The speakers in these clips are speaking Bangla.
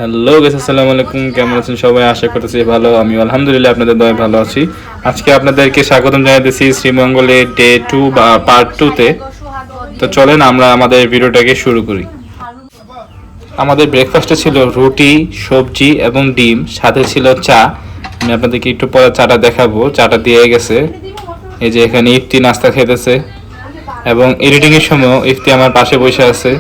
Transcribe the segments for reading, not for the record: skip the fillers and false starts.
হ্যালো গাইস, আসসালামু আলাইকুম। কেমন আছেন সবাই? আশা করতেছি ভালো। আমি আলহামদুলিল্লাহ আপনাদের দয়ায় ভালো আছি। আজকে আপনাদেরকে স্বাগতম জানাতেছি শ্রীমঙ্গলে ডে 2 বা পার্ট 2 তে। তো চলেন আমরা আমাদের ভিডিওটাকে শুরু করি। আমাদের ব্রেকফাস্টে ছিল রুটি, সবজি এবং ডিম, সাথে ছিল চা। আমি আপনাদেরকে একটু পরে চাটা দেখাবো। চাটা দিয়ে গেছে। এই যে এখানে ইফতি নাস্তা খেতেছে এবং এডিটিং এর সময় ইফতি আমার পাশে বসে আছে।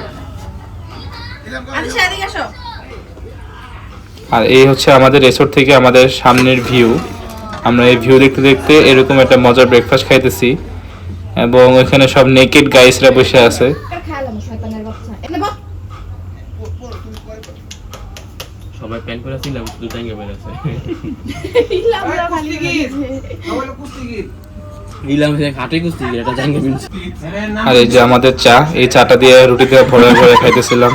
আর এই হচ্ছে আমাদের রিসোর্ট থেকে আমাদের সামনের ভিউ। আমরা এই ভিউ দেখতে দেখতে এরকম একটা মজার ব্রেকফাস্ট খাইতেছি এবং ওইখানে সব নেকেড গাইসরা বসে আছে। সবাই প্যান করে ছিলাম শুধু জায়গা বের আছে ইলাম সে খাটে কুস্তি এটা জায়গা বিনছে। আর এই যে আমাদের চা, এই চাটা দিয়ে রুটি দিয়ে ভরে ভরে খাইতেছিলাম।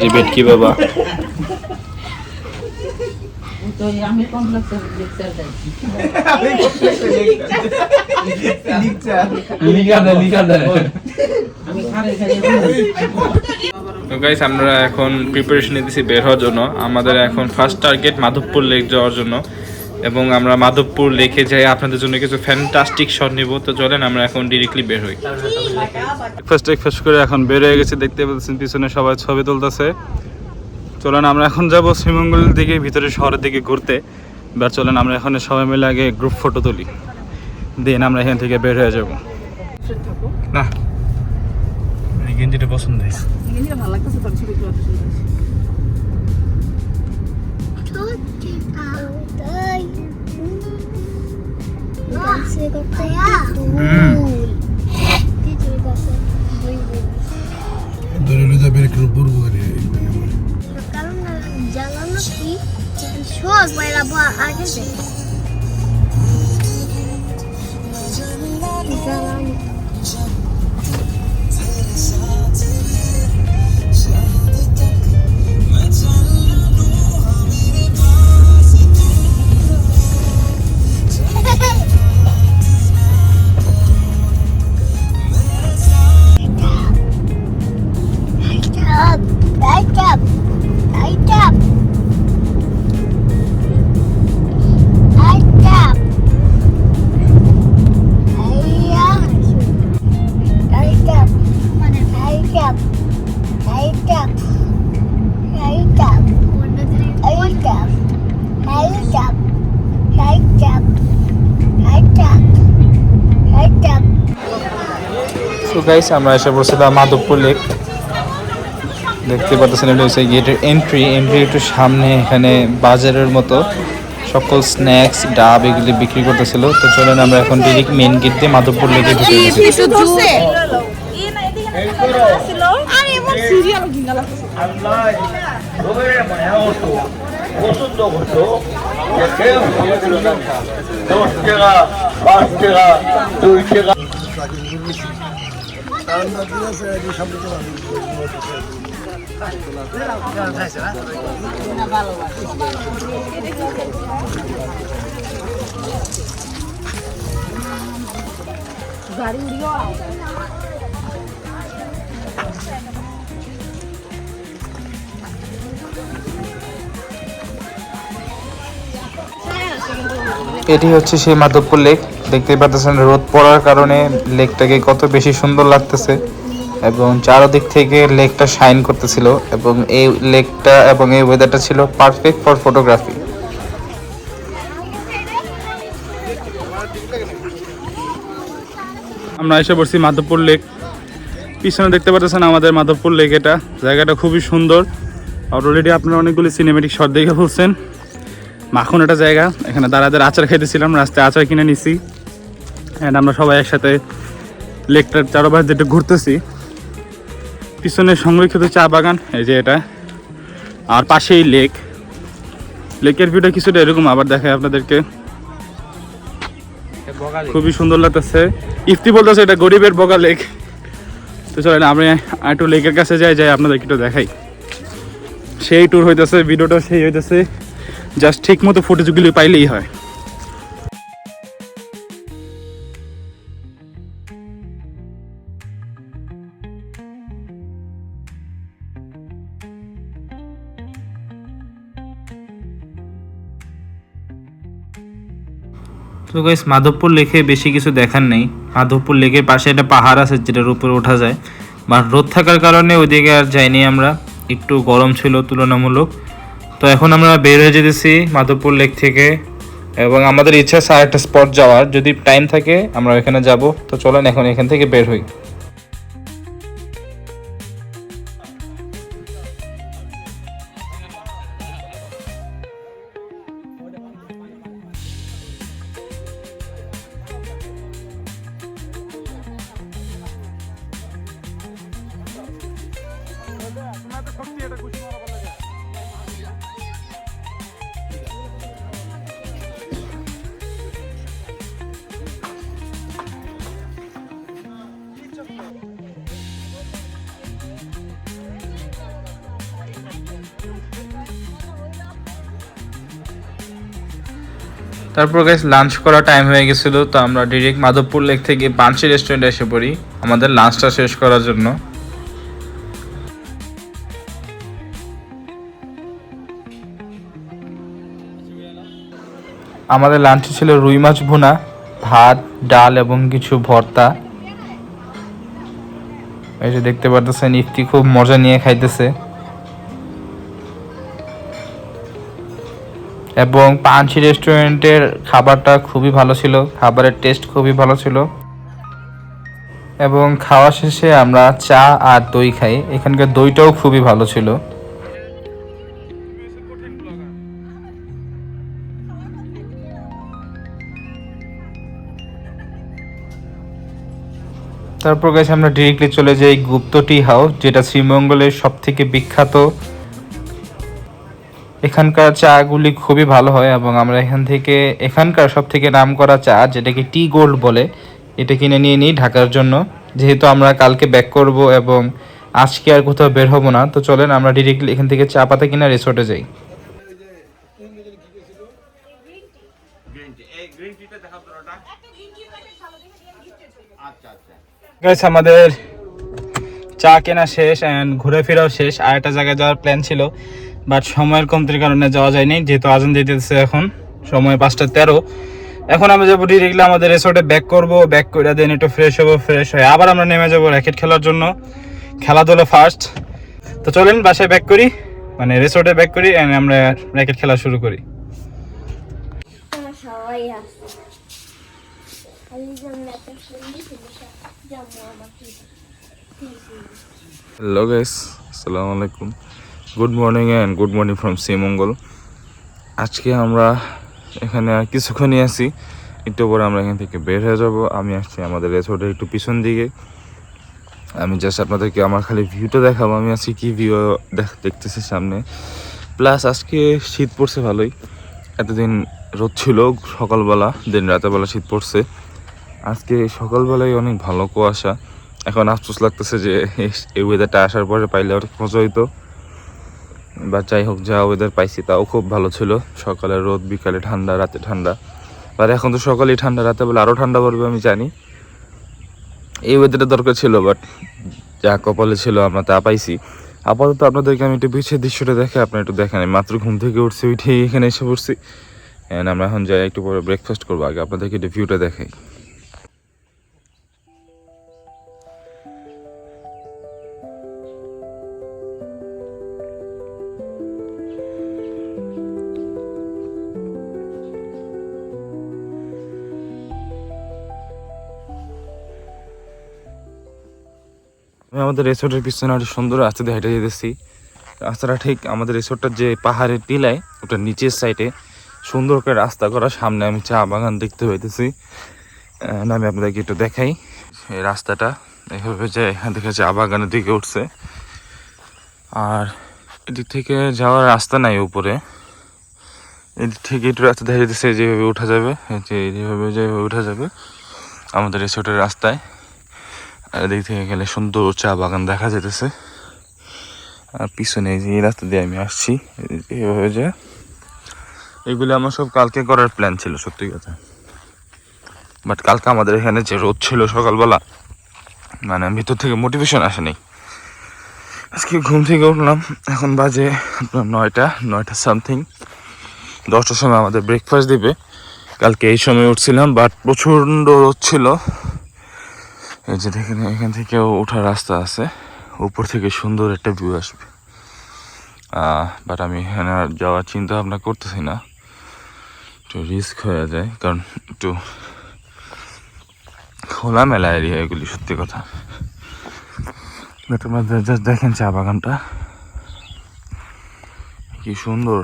যে ভেটকি বাবা আমি কমপ্লেক্সে লেকচার দেই তো গাইস, আমরা এখন প্রিপারেশন নিতেছি বের হওয়ার জন্য। আমাদের এখন ফার্স্ট টার্গেট মাধবপুর লেক যাওয়ার জন্য এবং আমরা মাধবপুর লেকে যাই আপনাদের জন্য কিছু ফ্যান্টাস্টিক শট নিব। তো চলেন আমরা এখন ডিরেক্টলি বের হই। ব্রেকফাস্ট করে এখন বের হয়ে গেছে, দেখতে পাচ্ছেন পিছনে সবাই ছবি তুলতেছে। চলেন আমরা এখন যাব শ্রীমঙ্গলের দিকে, ভিতরে শহরের দিকে ঘুরতে। এবার চলেন আমরা এখন সবাই মিলে আগে গ্রুপ ফটো তুলি, দেন আমরা এখান থেকে বের হয়ে যাব। না এই গেঞ্জিটা পছন্দ হয়েছে, গেঞ্জিটা ভালো লাগতেছে, তোর ছবি তুলতে তো গাইস, আমরা এসে পড়ছিলাম মাধবপুর লেক। দেখতে পাচ্ছেন এটা হচ্ছে গেটের এন্ট্রি একটু সামনে। এখানে বাজারের মতো সকল স্ন্যাক্স, ডাব এগুলি বিক্রি করতেছিল। তো চলেন আমরা এখন ডিরেক্ট মেইন গেট দিয়ে মাধবপুর লেকে ঢুকে গেছি। এটি হচ্ছে সেই মাধবপুর লেক। দেখতেই পাচ্ছেন রোদ পড়ার কারণে লেকটাকে কত বেশি সুন্দর লাগতেছে এবং চারদিক থেকে লেকটা শাইন করতেছিল এবং এই লেকটা এবং এই ওয়েদারটা ছিল পারফেক্ট ফর ফটোগ্রাফি। আমরা এসে পড়ছি মাধবপুর লেক। পিছনে দেখতে পাচ্ছেন আমাদের মাধবপুর লেক। এটা জায়গাটা খুবই সুন্দর। অলরেডি আপনারা অনেকগুলি সিনেমেটিক শট দেখে ফেলছেন। মাখন একটা জায়গা, এখানে দাঁড়াদের আচার খাইতেছিলাম, রাস্তায় আচার কিনে নিছি। অ্যান্ড আমরা সবাই একসাথে লেকটার চারপাশ যেটা ঘুরতেছি। পিছনে সংরক্ষিত চা বাগান, এই যে এটা, আর পাশেই লেক। লেকের ভিউটা কিছুটা এরকম, আবার দেখায় আপনাদেরকে। খুবই সুন্দর লাগতেছে। ইফতি বলতেছে এটা গরিবের বগা লেক। তো চলেন আমরা একটু লেকের কাছে যাই আপনাদেরকে একটু দেখাই। সেই ট্যুর হইতেছে, ভিডিওটা সেই হইতেছে, জাস্ট ঠিক মতো ফুটেজগুলি পাইলেই হয়। তো গাইস মাধবপুর লেকে বেশি কিছু দেখার নেই। মাধবপুর লেকের পাশে একটা পাহাড় আছে যেটার উপরে ওঠা যায়, বাট রোদ থাকার কারণে ওইদিকে আর যাইনি আমরা, একটু গরম ছিল তুলনামূলক। তো এখন আমরা বের হয়ে যেতেছি মাধবপুর লেক থেকে, এবং আমাদের ইচ্ছা আছে আরেকটা স্পট যাওয়ার, যদি টাইম থাকে আমরা এখানে যাব। তো চলেন এখন এখান থেকে বের হই। তারপর গাইস লাঞ্চ করা টাইম হয়ে গেছিলো, তো আমরা ডিরেক্ট মাধবপুর লেক থেকে পাঞ্চি রেস্টুরেন্টে এসে পড়ি আমাদের লাঞ্চটা শেষ করার জন্য। আমাদের লাঞ্চে ছিল রুই মাছ ভুনা, ভাত, ডাল এবং কিছু ভর্তা। এই যে দেখতে পারতেছেন ইফতি খুব মজা নিয়ে খাইতেছে। এবং পাঞ্চি রেস্টুরেন্টের খাবারটা খুবই ভালো ছিল, খাবারের টেস্ট খুবই ভালো ছিল। এবং খাওয়া শেষে আমরা চা আর দই খাই, এখানকার দইটাও খুবই ভালো ছিল। তারপর গেছে আমরা ডিরেক্টলি চলে যাই গুপ্ত টি হাউস, যেটা শ্রীমঙ্গলের সব থেকে বিখ্যাত। এখানকার চাগুলি খুবই ভালো হয় এবং আমরা এখানকার সব থেকে নাম করা চা, যেটাকে টি গোল্ড বলে, এটা কিনে নিয়ে নিই ঢাকার জন্য। যেহেতু আমরা কালকে ব্যাক করব এবং আজকে আর কোথাও বের হবো না, তো চলেন আমরা ডিরেক্টলি এখান থেকে চা পাতা কিনা রিসোর্টে যাই। আমাদের চা কেনা শেষ অ্যান্ড ঘুরে ফেরাও শেষ। আর একটা জায়গায় যাওয়ার প্ল্যান ছিল, বাট সময়ের কমতির কারণে যাওয়া যায়নি, যেহেতু আজান দিতেছে এখন সময় 5:13। এখন আমরা যাবো ডিরেক্টলি আমাদের রিসোর্টে ব্যাক করবো, ব্যাক করে দেন একটু ফ্রেশ হবো, ফ্রেশ হয়ে আবার আমরা নেমে যাবো র্যাকেট খেলার জন্য। খেলাধুলা ফার্স্ট, তো চলেন বাসায় ব্যাক করি, মানে রিসোর্টে ব্যাক করি অ্যান্ড আমরা র্যাকেট খেলা শুরু করি। হ্যালো গাইস, আসসালামু আলাইকুম, good morning and good morning from Sreemangal. আজকে আমরা এখানে আর কিছুক্ষণই আছি, একটু পরে আমরা এখান থেকে বের হয়ে যাব। আমি আসছি আমাদের রিসোর্টের একটু পিছন দিকে। আমি জাস্ট আপনাদেরকে আমার খালি ভিউটা দেখাবো, আমি আজকে কী ভিউ দেখতেছি সামনে। প্লাস আজকে শীত পড়ছে ভালোই, এতদিন রোদ ছিল সকালবেলা, দিন রাতেরবেলা শীত পড়ছে। আজকে সকালবেলায় অনেক ভালো কুয়াশা। এখন আফসোস লাগতেছে যে এই ওয়েদারটা আসার পরে পাইলে অনেক মজা হইতো, বা যাই হোক, যা ওয়েদার পাইছি তাও খুব ভালো ছিল। সকালে রোদ, বিকালে ঠান্ডা, রাতে ঠান্ডা। আর এখন তো সকালেই ঠান্ডা, রাতে বেলা আরও ঠান্ডা পড়বে আমি জানি। এই ওয়েদারটা দরকার ছিল, বাট যা কপালে ছিল আমরা তা পাইছি। আপাতত আপনাদেরকে আমি একটু বিচের দৃশ্যটা দেখে আপনার একটু দেখেন। মাত্র ঘুম থেকে উঠছি, উঠেই এখানে এসে পড়ছি। অ্যান্ড আমরা এখন যাই একটু পরে ব্রেকফাস্ট করবো, আগে আপনাদেরকে একটু ভিউটা দেখাই। আমি আমাদের রিসোর্টের পিছনে একটা সুন্দর রাস্তা দিয়ে হেঁটে যেতেছি। রাস্তাটা ঠিক আমাদের রিসোর্টটার যে পাহাড়ের টিলায়, ওটার নিচের সাইডে সুন্দর করে রাস্তা করা। সামনে আমি চা বাগান দেখতে পাইতেছি, আমি আপনাদেরকে একটু দেখাই। এই রাস্তাটা এইভাবে যে এখান থেকে চা বাগানের দিকে উঠছে, আর এদিক থেকে যাওয়ার রাস্তা নাই উপরে। এদিক থেকে একটু রাস্তা দেখা যেতেছে, যেভাবে উঠা যাবে, যেভাবে উঠা যাবে আমাদের রিসোর্টের রাস্তায়। আর এদিক থেকে গেলে সুন্দর চা বাগান দেখা যেতেছে। আর পিছনে এই রাস্তা দিয়ে আমি আসছি, এভাবে যে এগুলো আমার সব কালকে করার প্ল্যান ছিল সত্যি কথা। বাট কালকে আমাদের এখানে যে রোদ ছিল সকালবেলা, মানে ভিতর থেকে মোটিভেশন আসেনি। আজকে ঘুম থেকে উঠলাম, এখন বাজে আপনার 9টা সামথিং। 10টার সময় আমাদের ব্রেকফাস্ট দিবে, কালকে এই সময় উঠছিলাম, বাট প্রচণ্ড রোদ ছিল। এই যে দেখেন, এখান থেকেও ওঠার রাস্তা আছে, উপর থেকে সুন্দর একটা ভিউ আসবে। বাট আমি এখানে আর যাওয়ার চিন্তা ভাবনা করতেছি না, একটু রিস্ক হয়ে যায়, কারণ একটু খোলামেলা এরিয়া এগুলি, সত্যি কথা। তোমরা জাস্ট দেখেন চা বাগানটা কি সুন্দর,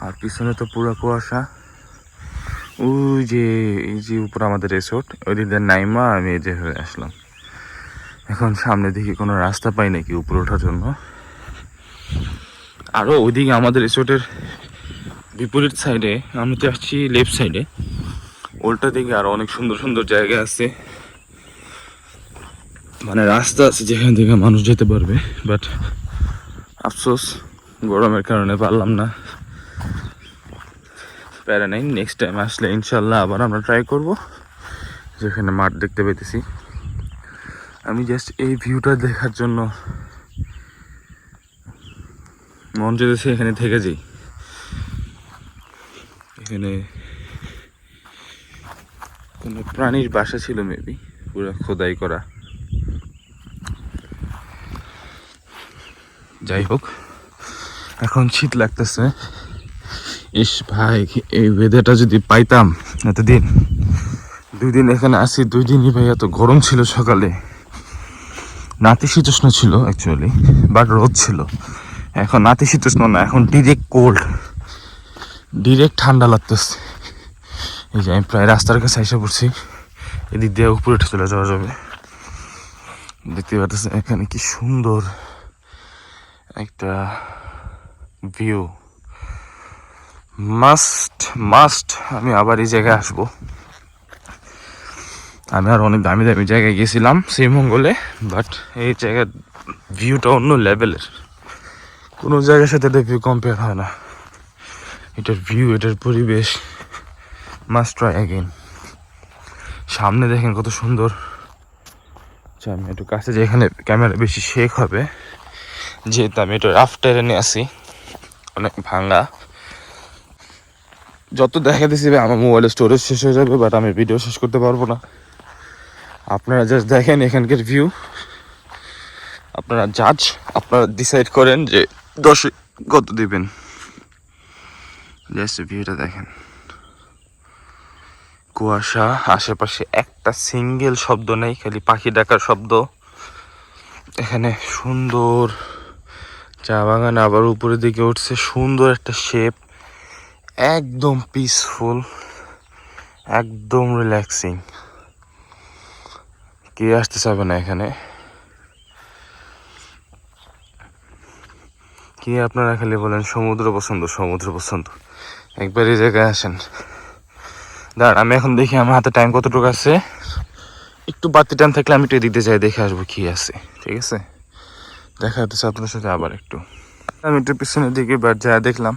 আর পিছনে তো পুরো কুয়াশা। ওই যে এই যে উপর আমাদের রিসোর্ট, ওই দিক দিয়ে নাইমা আমি এই যে হয়ে আসলাম। এখন সামনে দিকে কোনো রাস্তা পাই নাকি উপরে ওঠার জন্য। আরও ওইদিকে আমাদের রিসোর্টের বিপরীত সাইডে, আমি তো আসছি লেফট সাইডে, উল্টা দিকে আরও অনেক সুন্দর সুন্দর জায়গা আছে, মানে রাস্তা আছে যেখান থেকে মানুষ যেতে পারবে। বাট আফসোস গরমের কারণে পারলাম না। প্যারা নাই, নেক্সট টাইম আসলে ইনশাল্লাহ আবার আমরা ট্রাই করব। যেখানে মাঠ দেখতে পেতেছি, আমি জাস্ট এই ভিউটা দেখার জন্য মন যেতেছে এখানে থেকে যাই। এখানে কোনো প্রাণীর বাসা ছিল মেবি, পুরো খোদাই করা। যাই হোক, এখন শীত লাগতেছে। ইস ভাই, এই ওয়েদারটা যদি পাইতাম এতদিন, 2 দিন এখানে আসি, 2 দিনই ভাই এত গরম ছিল। সকালে নাতিশীতোষ্ণ ছিল অ্যাকচুয়ালি, বাট রোদ ছিল। এখন নাতিশীতোষ্ণ না, এখন ডিরেক্ট কোল্ড, ডিরেক্ট ঠান্ডা লাগতেছে। এই যে আমি প্রায় রাস্তার কাছে এসে পড়ছি, এদিক দিয়ে উপরে উঠে চলে যাওয়া যাবে। দেখতে পাচ্ছি এখানে কি সুন্দর একটা ভিউ। মাস্ট আমি আবার এই জায়গায় আসবো। আমি আর অনেক দামি দামি জায়গায় গেছিলাম শ্রীমঙ্গলে, বাট এই জায়গার ভিউটা অন্য লেভেলের, কোনো জায়গার সাথে এটা ভিউ কম্পেয়ার হয় না। এটার ভিউ, এটার পরিবেশ মাস্ট ট্রাই অ্যাগেন। সামনে দেখেন কত সুন্দর। আচ্ছা, আমি একটু কাছে যে, এখানে ক্যামেরা বেশি শেক হবে, যেহেতু আমি একটু রাফ টেরেনে আছি, অনেক ভাঙা। যত দেখা দিছি আমার মোবাইলের স্টোরেজ শেষ হয়ে যাবে, বাট আমি ভিডিও শেষ করতে পারবো না। আপনারা জাস্ট দেখেন এখানকার ভিউ, আপনারা জাজ, আপনারা ডিসাইড করেন যে 10 কত দিবেন। জাস্ট ভিউটা দেখেন, কুয়াশা, আশেপাশে একটা সিঙ্গেল শব্দ নেই, খালি পাখি ডাকার শব্দ। এখানে সুন্দর চা বাগান, আবার উপরের দিকে উঠছে সুন্দর একটা শেপ, একদম পিসফুল, একদম রিল্যাক্সিং। কে আসতে চাবে না এখানে? কি আপনারা খালি বলেন সমুদ্র পছন্দ, সমুদ্র পছন্দ, একবার এই জায়গায় আসেন। দাঁড়ান, আমি এখন দেখি আমার হাতে টাইম কতটুকু আছে। একটু বাড়তি টাইম থাকলে আমি একটু এদিক দিয়ে যাই, দেখে আসবো কি আছে। ঠিক আছে, দেখা হতেছে আপনার সাথে আবার একটু। আমি একটু পিছনের দিকে বাট যা দেখলাম,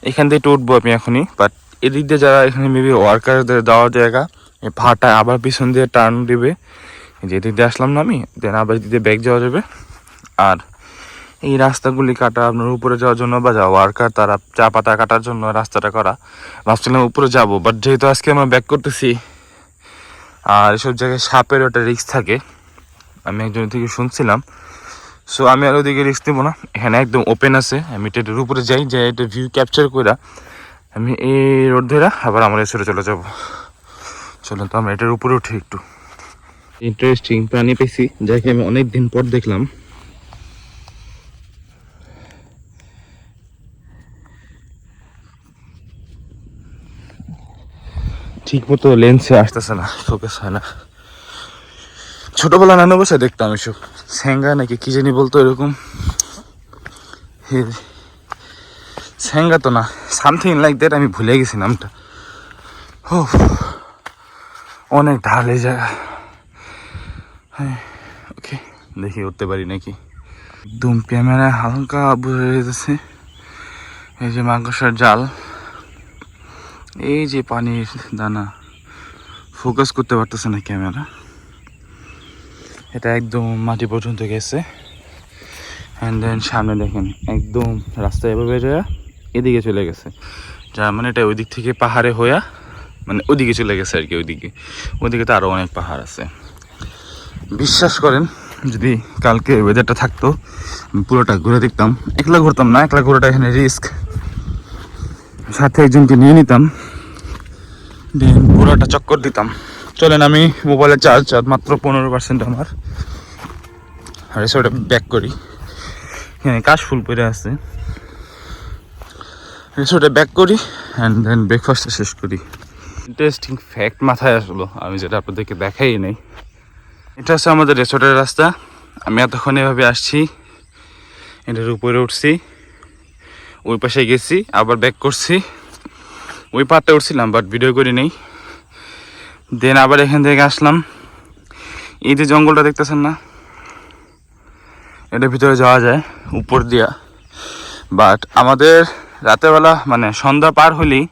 এখান থেকে একটু উঠবো আমি এখনই। বাট এদিক দিয়ে যারা এখানে মেবি ওয়ার্কারদের দেওয়ার জায়গা, এই ভাটা আবার পিছন দিয়ে টার্ন দিবে। যে দিক দিয়ে আসলাম না আমি, দেন আবার দিক দিয়ে ব্যাক যাওয়া যাবে। আর এই রাস্তাগুলি কাটা আপনার উপরে যাওয়ার জন্য, বা যা ওয়ার্কার তারা চা পাতা কাটার জন্য রাস্তাটা করা। ভাবছিলাম উপরে যাব, বাট যেহেতু আজকে আমরা ব্যাক করতেছি, আর এসব জায়গায় সাপের একটা রিস্ক থাকে, আমি একজনের থেকে শুনছিলাম। সো আমি আর ওদিকে রিস্ক দেবো না, এখানে একদম ওপেন আছে। আমি এটার উপরে যাই, যাই এটা ভিউ ক্যাপচার করে আমি এই রোড ধরে আবার আমার এসে চলে যাবো। চলুন তো আমরা এটার উপরে উঠি। একটু ইন্টারেস্টিং প্রাণী পেয়েছি, যাকে আমি অনেক দিন পর দেখলাম। ঠিক মতো লেন্সে আসতেছে না, ফোকাস হয় না। ছোটবেলা নানা বসে দেখতাম এসব, স্যাঙ্গা নাকি কি জানি বলতো এরকম, স্যাঙ্গা তো না, সামথিং লাইক দ্যাট, আমি ভুলে গেছি নামটা। ও অনেক ঢালে জায়গা। হ্যাঁ, ওকে, দেখি উঠতে পারি নাকি। একদম ক্যামেরা হালকা বোঝা যেতেছে। এই যে মাকড়সার জাল, এই যে পানির দানা, ফোকাস করতে পারতেছে না ক্যামেরা। এটা একদম মাটি পর্যন্ত গেছে। অ্যান্ড দেন সামনে দেখেন একদম রাস্তা এভাবে বেরোয়া এদিকে চলে গেছে। যার মানে এটা ওই দিক থেকে পাহাড়ে হইয়া মানে ওদিকে চলে গেছে আর কি। ওইদিকে তো আরও অনেক পাহাড় আছে। বিশ্বাস করেন যদি কালকে ওয়েদারটা থাকতো আমি পুরোটা ঘুরে দেখতাম। একলা ঘুরতাম না, একলা ঘোরাটা এখানে রিস্ক, সাথে একজনকে নিয়ে নিতাম, দেন পুরোটা চক্কর দিতাম। চলেন আমি মোবাইলে চার্জ মাত্র 15% আমার, আর রিসোর্টে ব্যাক করি। এখানে কাশফুল পড়ে আছে, রিসোর্টে ব্যাক করি অ্যান্ড দেন ব্রেকফাস্টটা শেষ করি। ইন্টারেস্টিং ফ্যাক্ট মাথায় আসলো আমি যেটা আপনাদেরকে দেখাই নাই। এটা হচ্ছে আমাদের রিসোর্টের রাস্তা। আমি এতক্ষণ এভাবে আসছি, এটার উপরে উঠছি, ওই পাশে গেছি, আবার ব্যাক করছি, ওই পাড়টা উঠছিলাম বাট ভিডিও করি নেই। দেন আবার এখান থেকে আসলাম। এই যে জঙ্গলটা দেখতেছেন না, এটার ভিতরে যাওয়া যায় উপর দিয়া, বাট আমাদের রাতেরবেলা মানে সন্ধ্যা পার হলেই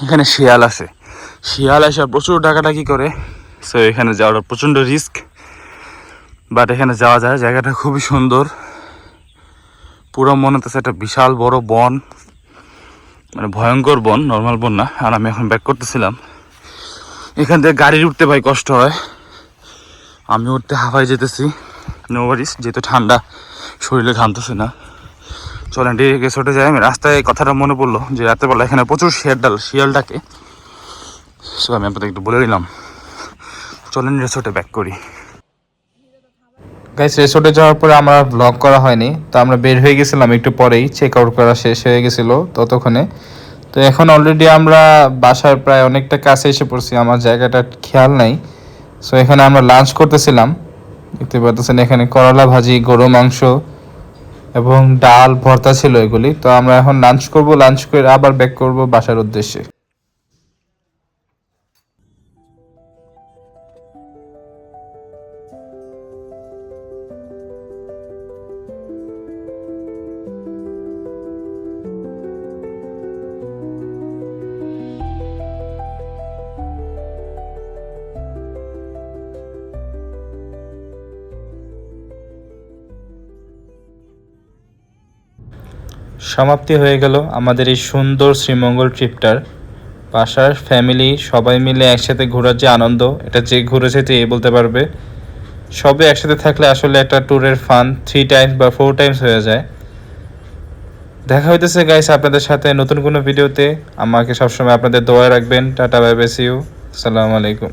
এখানে শিয়াল আছে। শিয়াল এসে প্রচুর ডাকাডাকি করে, সো এখানে যাওয়াটা প্রচণ্ড রিস্ক, বাট এখানে যাওয়া যায়। জায়গাটা খুবই সুন্দর, পুরো মনে হচ্ছে একটা বিশাল বড় বন, মানে ভয়ঙ্কর বন, নর্মাল বন না। আর আমি এখন ব্যাক করতেছিলাম, এখান থেকে গাড়ি উঠতে ভাই কষ্ট হয়, আমি উঠতে হাঁপাই যেতেছি। নো ওয়ারিস, যেহেতু ঠান্ডা শরীরে ঘামতেছে না। চলেন ডিরেক্ট রিসোর্টে যাই। আমি রাস্তায় এই কথাটা মনে পড়লো যে রাতেরবেলা এখানে প্রচুর শিয়াল ডাকে, সো আমি আপনাদের একটু বলে দিলাম। চলেন রিসোর্টে ব্যাক করি। গাইস রিসোর্টে যাওয়ার পরে আমরা ব্লগ করা হয়নি, তো আমরা বের হয়ে গেছিলাম একটু পরেই, চেক আউট করা শেষ হয়ে গেছিলো ততক্ষণে। তো এখন অলরেডি আমরা বাসার প্রায় অনেকটা কাছে এসে পড়ছি, আমার জায়গাটা খেয়াল নাই। সো এখানে আমরা লাঞ্চ করতেছিলাম, দেখতে পাচ্ছেন এখানে করলা ভাজি, গরু মাংস এবং ডাল ভর্তা ছিল এগুলি। তো আমরা এখন লাঞ্চ করব, লাঞ্চ করে আবার ব্যাক করব বাসার উদ্দেশ্যে। সমাপ্তি হয়ে গেল আমাদের এই সুন্দর শ্রীমঙ্গল ট্রিপটার। বাসার ফ্যামিলি সবাই মিলে একসাথে ঘোরার যে আনন্দ, এটা যে ঘুরেছে যে বলতে পারবে। সবে একসাথে থাকলে আসলে একটা ট্যুরের ফান 3 টাইমস বা 4 টাইমস হয়ে যায়। দেখা হইতেছে গাইস আপনাদের সাথে নতুন কোনো ভিডিওতে। আমাকে সবসময় আপনাদের দোয়া রাখবেন। Tata, bye bye, see you, আসসালামু আলাইকুম।